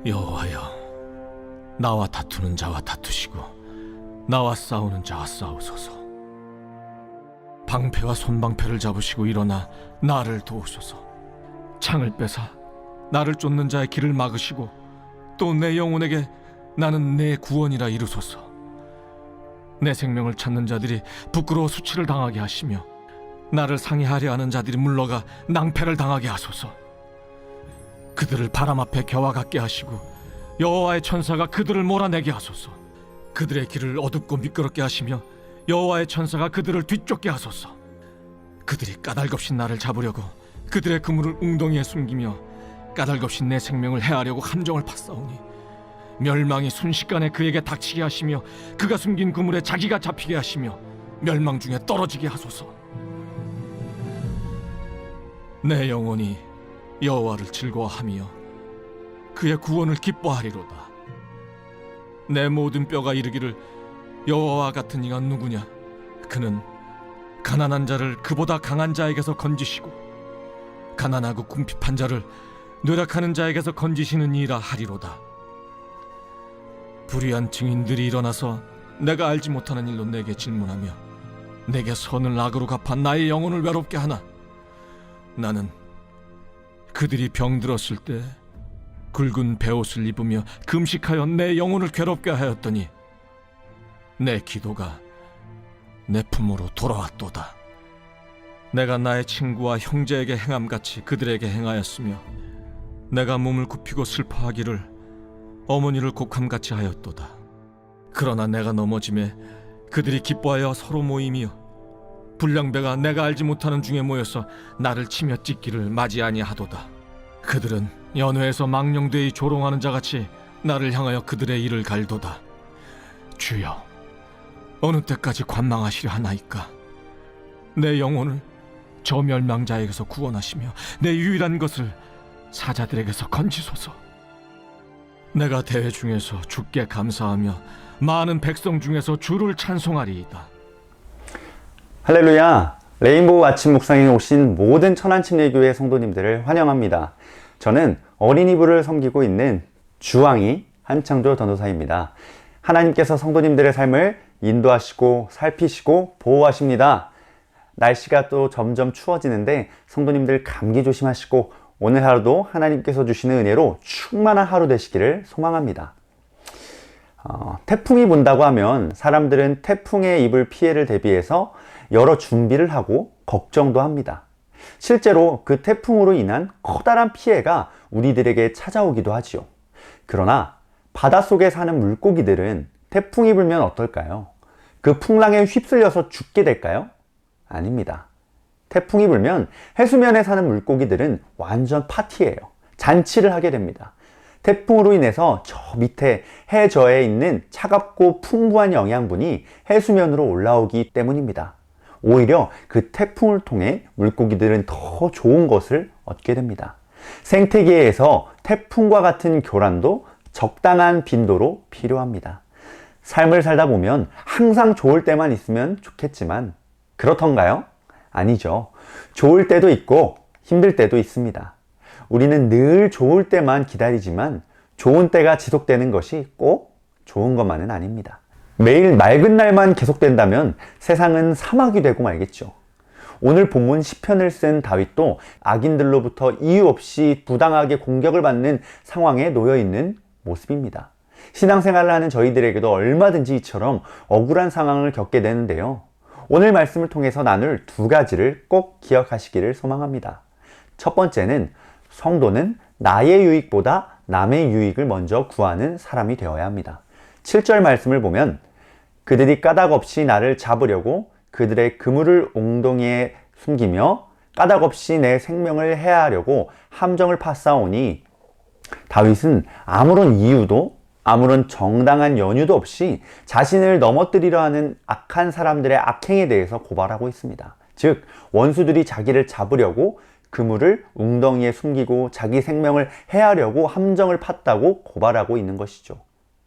여호와여, 나와 다투는 자와 다투시고 나와 싸우는 자와 싸우소서. 방패와 손방패를 잡으시고 일어나 나를 도우소서. 창을 빼사 나를 쫓는 자의 길을 막으시고 또 내 영혼에게 나는 내 구원이라 이루소서. 내 생명을 찾는 자들이 부끄러워 수치를 당하게 하시며 나를 상해하려 하는 자들이 물러가 낭패를 당하게 하소서. 그들을 바람 앞에 겨와 같게 하시고 여호와의 천사가 그들을 몰아내게 하소서. 그들의 길을 어둡고 미끄럽게 하시며 여호와의 천사가 그들을 뒤쫓게 하소서. 그들이 까닭없이 나를 잡으려고 그들의 그물을 웅덩이에 숨기며 까닭없이 내 생명을 해하려고 함정을 팠사오니 멸망이 순식간에 그에게 닥치게 하시며 그가 숨긴 그물에 자기가 잡히게 하시며 멸망 중에 떨어지게 하소서. 내 영혼이 여호와를 즐거워하며 그의 구원을 기뻐하리로다. 내 모든 뼈가 이르기를 여호와와 같은 이가 누구냐? 그는 가난한 자를 그보다 강한 자에게서 건지시고 가난하고 궁핍한 자를 노력하는 자에게서 건지시는 이라 하리로다. 불의한 증인들이 일어나서 내가 알지 못하는 일로 내게 질문하며 내게 선을 악으로 갚아 나의 영혼을 외롭게 하나? 나는 그들이 병들었을 때 굵은 베옷을 입으며 금식하여 내 영혼을 괴롭게 하였더니 내 기도가 내 품으로 돌아왔도다. 내가 나의 친구와 형제에게 행함같이 그들에게 행하였으며 내가 몸을 굽히고 슬퍼하기를 어머니를 곡함같이 하였도다. 그러나 내가 넘어짐에 그들이 기뻐하여 서로 모이며 불량배가 내가 알지 못하는 중에 모여서 나를 치며 찢기를 맞이 아니하도다. 그들은 연회에서 망령되이 조롱하는 자같이 나를 향하여 그들의 일을 갈도다. 주여, 어느 때까지 관망하시려 하나이까? 내 영혼을 저 멸망자에게서 구원하시며 내 유일한 것을 사자들에게서 건지소서. 내가 대회 중에서 주께 감사하며 많은 백성 중에서 주를 찬송하리이다. 할렐루야! 레인보우 아침 묵상에 오신 모든 천안침례교회 성도님들을 환영합니다. 저는 어린이부를 섬기고 있는 주왕이 한창조 전도사입니다. 하나님께서 성도님들의 삶을 인도하시고 살피시고 보호하십니다. 날씨가 또 점점 추워지는데 성도님들 감기 조심하시고 오늘 하루도 하나님께서 주시는 은혜로 충만한 하루 되시기를 소망합니다. 태풍이 분다고 하면 사람들은 태풍에 입을 피해를 대비해서 여러 준비를 하고 걱정도 합니다. 실제로 그 태풍으로 인한 커다란 피해가 우리들에게 찾아오기도 하지요. 그러나 바닷속에 사는 물고기들은 태풍이 불면 어떨까요? 그 풍랑에 휩쓸려서 죽게 될까요? 아닙니다. 태풍이 불면 해수면에 사는 물고기들은 완전 파티예요. 잔치를 하게 됩니다. 태풍으로 인해서 저 밑에 해저에 있는 차갑고 풍부한 영양분이 해수면으로 올라오기 때문입니다. 오히려 그 태풍을 통해 물고기들은 더 좋은 것을 얻게 됩니다. 생태계에서 태풍과 같은 교란도 적당한 빈도로 필요합니다. 삶을 살다 보면 항상 좋을 때만 있으면 좋겠지만 그렇던가요? 아니죠. 좋을 때도 있고 힘들 때도 있습니다. 우리는 늘 좋을 때만 기다리지만 좋은 때가 지속되는 것이 꼭 좋은 것만은 아닙니다. 매일 맑은 날만 계속된다면 세상은 사막이 되고 말겠죠. 오늘 본문 시편을 쓴 다윗도 악인들로부터 이유 없이 부당하게 공격을 받는 상황에 놓여 있는 모습입니다. 신앙생활을 하는 저희들에게도 얼마든지 이처럼 억울한 상황을 겪게 되는데요. 오늘 말씀을 통해서 나눌 두 가지를 꼭 기억하시기를 소망합니다. 첫 번째는 성도는 나의 유익보다 남의 유익을 먼저 구하는 사람이 되어야 합니다. 7절 말씀을 보면 그들이 까닭없이 나를 잡으려고 그들의 그물을 옹덩이에 숨기며 까닭없이 내 생명을 해하려고 함정을 팠사오니 다윗은 아무런 이유도 아무런 정당한 연유도 없이 자신을 넘어뜨리려 하는 악한 사람들의 악행에 대해서 고발하고 있습니다. 즉 원수들이 자기를 잡으려고 그물을 웅덩이에 숨기고 자기 생명을 해하려고 함정을 팠다고 고발하고 있는 것이죠.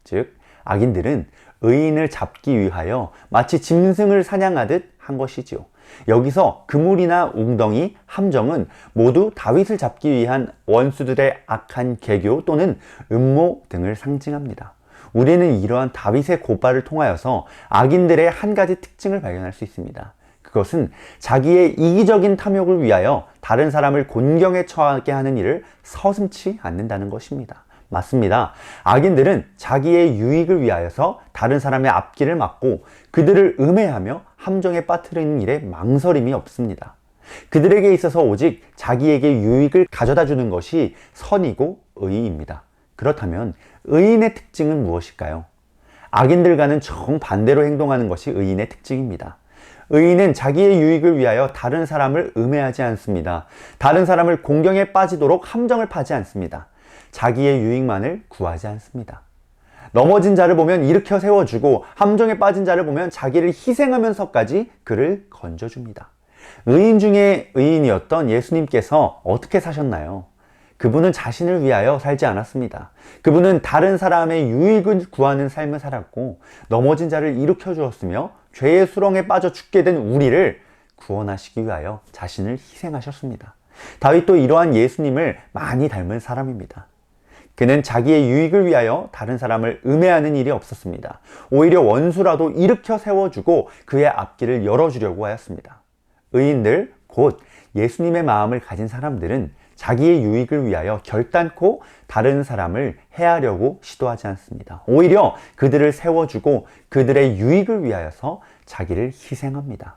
즉 악인들은 의인을 잡기 위하여 마치 짐승을 사냥하듯 한 것이죠. 여기서 그물이나 웅덩이, 함정은 모두 다윗을 잡기 위한 원수들의 악한 계교 또는 음모 등을 상징합니다. 우리는 이러한 다윗의 고발을 통하여서 악인들의 한 가지 특징을 발견할 수 있습니다. 그것은 자기의 이기적인 탐욕을 위하여 다른 사람을 곤경에 처하게 하는 일을 서슴지 않는다는 것입니다. 맞습니다. 악인들은 자기의 유익을 위하여서 다른 사람의 앞길을 막고 그들을 음해하며 함정에 빠뜨리는 일에 망설임이 없습니다. 그들에게 있어서 오직 자기에게 유익을 가져다 주는 것이 선이고 의의입니다. 그렇다면 의인의 특징은 무엇일까요? 악인들과는 정반대로 행동하는 것이 의인의 특징입니다. 의인은 자기의 유익을 위하여 다른 사람을 음해하지 않습니다. 다른 사람을 공경에 빠지도록 함정을 파지 않습니다. 자기의 유익만을 구하지 않습니다. 넘어진 자를 보면 일으켜 세워주고 함정에 빠진 자를 보면 자기를 희생하면서까지 그를 건져줍니다. 의인 중에 의인이었던 예수님께서 어떻게 사셨나요? 그분은 자신을 위하여 살지 않았습니다. 그분은 다른 사람의 유익을 구하는 삶을 살았고 넘어진 자를 일으켜 주었으며 죄의 수렁에 빠져 죽게 된 우리를 구원하시기 위하여 자신을 희생하셨습니다. 다윗도 이러한 예수님을 많이 닮은 사람입니다. 그는 자기의 유익을 위하여 다른 사람을 음해하는 일이 없었습니다. 오히려 원수라도 일으켜 세워주고 그의 앞길을 열어주려고 하였습니다. 의인들, 곧 예수님의 마음을 가진 사람들은 자기의 유익을 위하여 결단코 다른 사람을 해하려고 시도하지 않습니다. 오히려 그들을 세워주고 그들의 유익을 위하여서 자기를 희생합니다.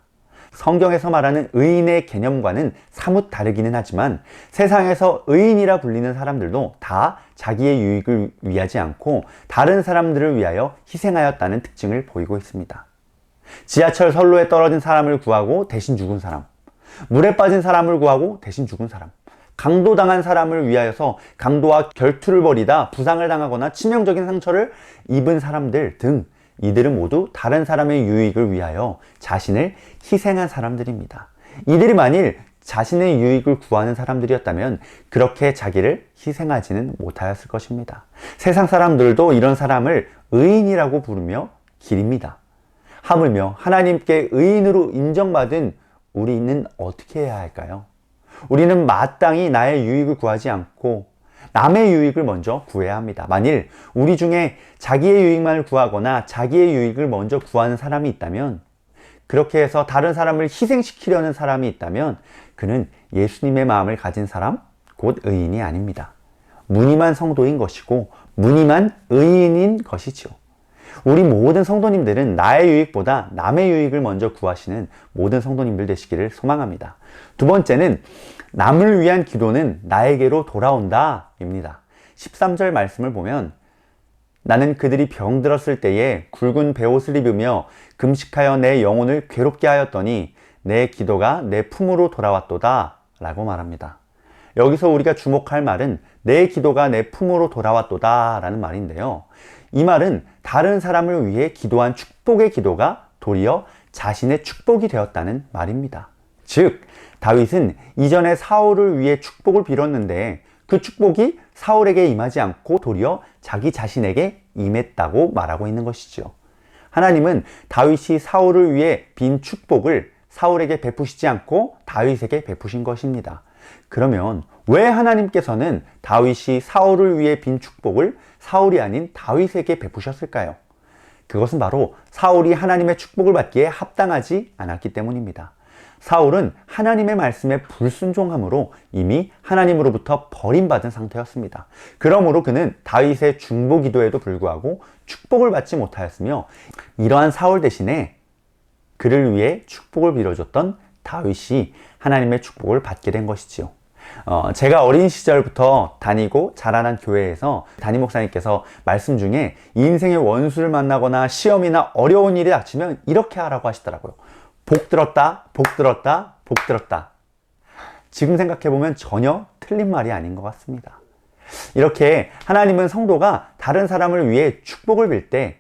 성경에서 말하는 의인의 개념과는 사뭇 다르기는 하지만 세상에서 의인이라 불리는 사람들도 다 자기의 유익을 위하지 않고 다른 사람들을 위하여 희생하였다는 특징을 보이고 있습니다. 지하철 선로에 떨어진 사람을 구하고 대신 죽은 사람, 물에 빠진 사람을 구하고 대신 죽은 사람, 강도당한 사람을 위하여서 강도와 결투를 벌이다 부상을 당하거나 치명적인 상처를 입은 사람들 등 이들은 모두 다른 사람의 유익을 위하여 자신을 희생한 사람들입니다. 이들이 만일 자신의 유익을 구하는 사람들이었다면 그렇게 자기를 희생하지는 못하였을 것입니다. 세상 사람들도 이런 사람을 의인이라고 부르며 기립니다. 하물며 하나님께 의인으로 인정받은 우리는 어떻게 해야 할까요? 우리는 마땅히 나의 유익을 구하지 않고 남의 유익을 먼저 구해야 합니다. 만일 우리 중에 자기의 유익만을 구하거나 자기의 유익을 먼저 구하는 사람이 있다면, 그렇게 해서 다른 사람을 희생시키려는 사람이 있다면 그는 예수님의 마음을 가진 사람, 곧 의인이 아닙니다. 무늬만 성도인 것이고 무늬만 의인인 것이죠. 우리 모든 성도님들은 나의 유익보다 남의 유익을 먼저 구하시는 모든 성도님들 되시기를 소망합니다. 두 번째는 남을 위한 기도는 나에게로 돌아온다 입니다. 13절 말씀을 보면 나는 그들이 병들었을 때에 굵은 베옷을 입으며 금식하여 내 영혼을 괴롭게 하였더니 내 기도가 내 품으로 돌아왔도다 라고 말합니다. 여기서 우리가 주목할 말은 내 기도가 내 품으로 돌아왔도다 라는 말인데요. 이 말은 다른 사람을 위해 기도한 축복의 기도가 도리어 자신의 축복이 되었다는 말입니다. 즉, 다윗은 이전에 사울을 위해 축복을 빌었는데 그 축복이 사울에게 임하지 않고 도리어 자기 자신에게 임했다고 말하고 있는 것이죠. 하나님은 다윗이 사울을 위해 빈 축복을 사울에게 베푸시지 않고 다윗에게 베푸신 것입니다. 그러면 왜 하나님께서는 다윗이 사울을 위해 빈 축복을 사울이 아닌 다윗에게 베푸셨을까요? 그것은 바로 사울이 하나님의 축복을 받기에 합당하지 않았기 때문입니다. 사울은 하나님의 말씀에 불순종함으로 이미 하나님으로부터 버림받은 상태였습니다. 그러므로 그는 다윗의 중보 기도에도 불구하고 축복을 받지 못하였으며 이러한 사울 대신에 그를 위해 축복을 빌어줬던 다윗이 하나님의 축복을 받게 된 것이지요. 제가 어린 시절부터 다니고 자라난 교회에서 담임 목사님께서 말씀 중에 인생의 원수를 만나거나 시험이나 어려운 일이 닥치면 이렇게 하라고 하시더라고요. 복 들었다, 복 들었다, 복 들었다. 지금 생각해보면 전혀 틀린 말이 아닌 것 같습니다. 이렇게 하나님은 성도가 다른 사람을 위해 축복을 빌 때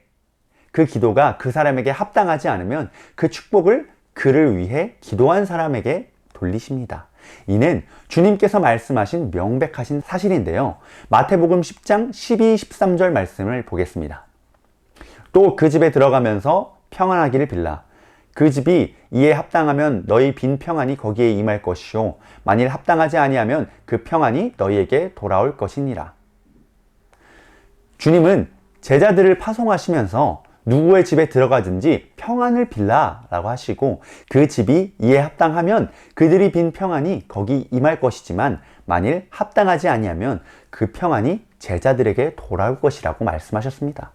그 기도가 그 사람에게 합당하지 않으면 그 축복을 그를 위해 기도한 사람에게 돌리십니다. 이는 주님께서 말씀하신 명백하신 사실인데요. 마태복음 10장 12, 13절 말씀을 보겠습니다. 또 그 집에 들어가면서 평안하기를 빌라. 그 집이 이에 합당하면 너희 빈 평안이 거기에 임할 것이요 만일 합당하지 아니하면 그 평안이 너희에게 돌아올 것이니라. 주님은 제자들을 파송하시면서 누구의 집에 들어가든지 평안을 빌라라고 하시고 그 집이 이에 합당하면 그들이 빈 평안이 거기 임할 것이지만 만일 합당하지 아니하면 그 평안이 제자들에게 돌아올 것이라고 말씀하셨습니다.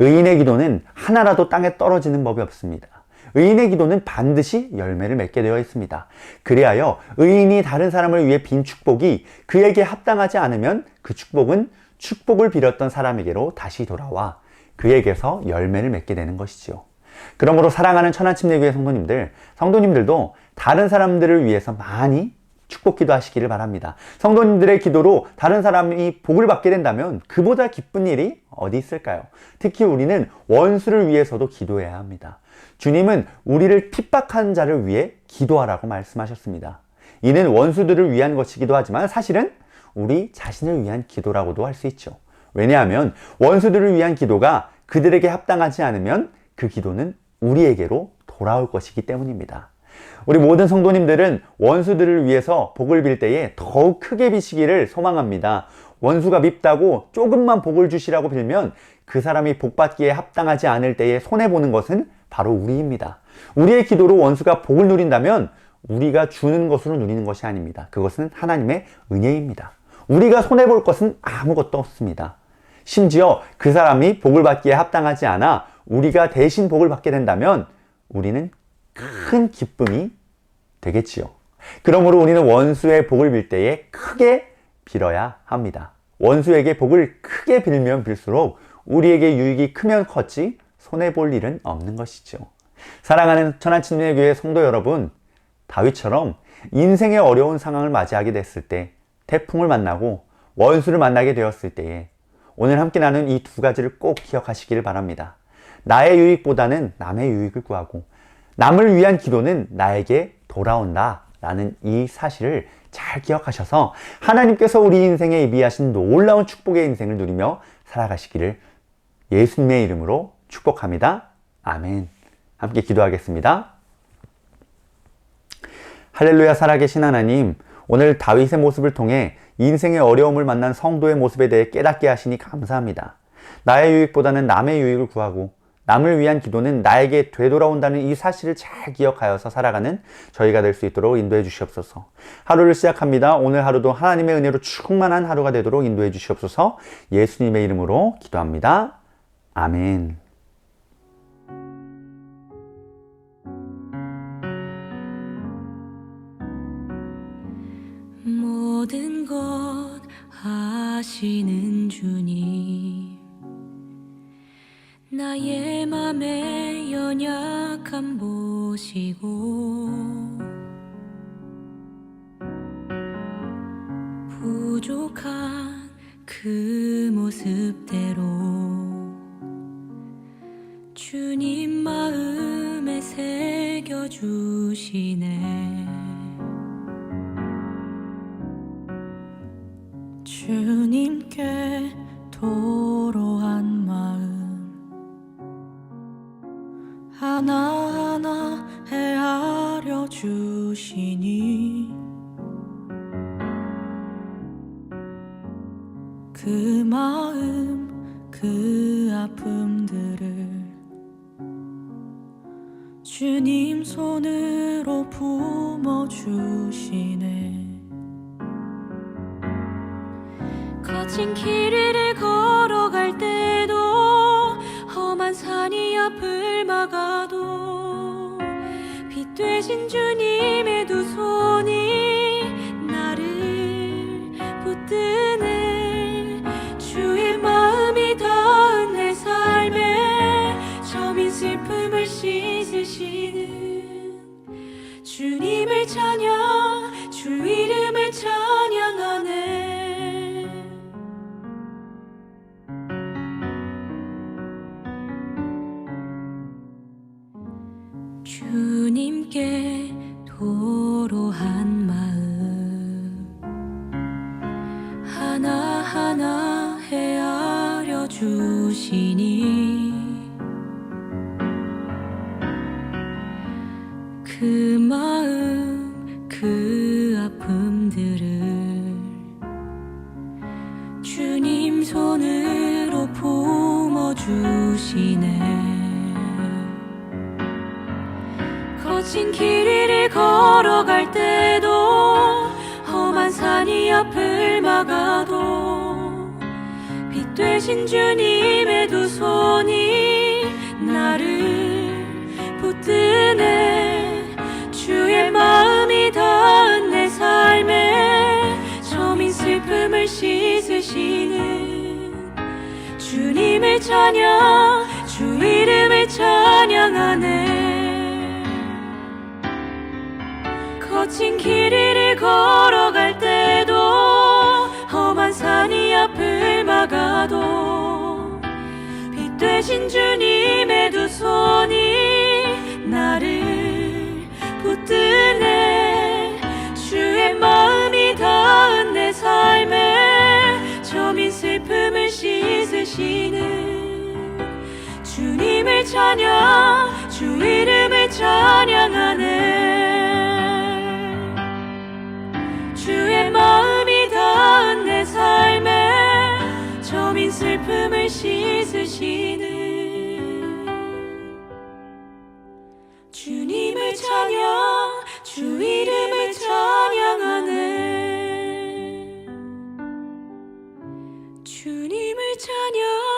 의인의 기도는 하나라도 땅에 떨어지는 법이 없습니다. 의인의 기도는 반드시 열매를 맺게 되어 있습니다. 그리하여 의인이 다른 사람을 위해 빈 축복이 그에게 합당하지 않으면 그 축복은 축복을 빌었던 사람에게로 다시 돌아와 그에게서 열매를 맺게 되는 것이지요. 그러므로 사랑하는 천안침례교회 성도님들도 다른 사람들을 위해서 많이 축복 기도하시기를 바랍니다. 성도님들의 기도로 다른 사람이 복을 받게 된다면 그보다 기쁜 일이 어디 있을까요? 특히 우리는 원수를 위해서도 기도해야 합니다. 주님은 우리를 핍박하는 자를 위해 기도하라고 말씀하셨습니다. 이는 원수들을 위한 것이기도 하지만 사실은 우리 자신을 위한 기도라고도 할 수 있죠. 왜냐하면 원수들을 위한 기도가 그들에게 합당하지 않으면 그 기도는 우리에게로 돌아올 것이기 때문입니다. 우리 모든 성도님들은 원수들을 위해서 복을 빌 때에 더욱 크게 비시기를 소망합니다. 원수가 밉다고 조금만 복을 주시라고 빌면 그 사람이 복받기에 합당하지 않을 때에 손해보는 것은 바로 우리입니다. 우리의 기도로 원수가 복을 누린다면 우리가 주는 것으로 누리는 것이 아닙니다. 그것은 하나님의 은혜입니다. 우리가 손해볼 것은 아무것도 없습니다. 심지어 그 사람이 복을 받기에 합당하지 않아 우리가 대신 복을 받게 된다면 우리는 큰 기쁨이 되겠지요. 그러므로 우리는 원수의 복을 빌 때에 크게 빌어야 합니다. 원수에게 복을 크게 빌면 빌수록 우리에게 유익이 크면 컸지 손해볼 일은 없는 것이죠. 사랑하는 천안침례교회 성도 여러분, 다윗처럼 인생의 어려운 상황을 맞이하게 됐을 때, 태풍을 만나고 원수를 만나게 되었을 때에 오늘 함께 나눈 이 두 가지를 꼭 기억하시기를 바랍니다. 나의 유익보다는 남의 유익을 구하고 남을 위한 기도는 나에게 돌아온다 라는 이 사실을 잘 기억하셔서 하나님께서 우리 인생에 예비하신 놀라운 축복의 인생을 누리며 살아가시기를 예수님의 이름으로 축복합니다. 아멘. 함께 기도하겠습니다. 할렐루야. 살아계신 하나님, 오늘 다윗의 모습을 통해 인생의 어려움을 만난 성도의 모습에 대해 깨닫게 하시니 감사합니다. 나의 유익보다는 남의 유익을 구하고 남을 위한 기도는 나에게 되돌아온다는 이 사실을 잘 기억하여서 살아가는 저희가 될 수 있도록 인도해 주시옵소서. 하루를 시작합니다. 오늘 하루도 하나님의 은혜로 충만한 하루가 되도록 인도해 주시옵소서. 예수님의 이름으로 기도합니다. 아멘. 모든 것 아시는 주님, 나의 맘의 연약함 보시고 부족한 그 모습대로 주님 마음에 새겨주시네. 주님께 도로한 마음 하나하나 헤아려 주시니 그 마음 그 아픔들을 주님 손으로 품어주시네. 거친 길 위를 걸어갈 때도 험한 산이 앞을 막아도 빛 되신 주님의 두 손이 나를 붙드네. 주의 마음이 닿은 내 삶에 저민 슬픔을 씻으시는 주님을 찬양, 주 이름을 찬양하네. 주님께 도로한 마음 하나하나 헤아려 주시니 거친 길 위를 걸어갈 때도 험한 산이 앞을 막아도 빛 되신 주님의 두 손이 나를 붙드네. 주의 마음이 닿은 내 삶에 저민 슬픔을 씻으시는 주님을 찬양, 주 이름을 찬양하네. 거친 길 위를 걸어갈 때도 험한 산이 앞을 막아도 빛 되신 주님의 두 손이 나를 붙드네. 주의 마음이 닿은 내 삶에 저민 슬픔을 씻으시는 주님을 찬양, 주 이름을 찬양하네. 주의 마음이 닿은 내 삶에 저민 슬픔을 씻으시는 주님을 찬양, 주 이름을 찬양하네. 주님을 찬양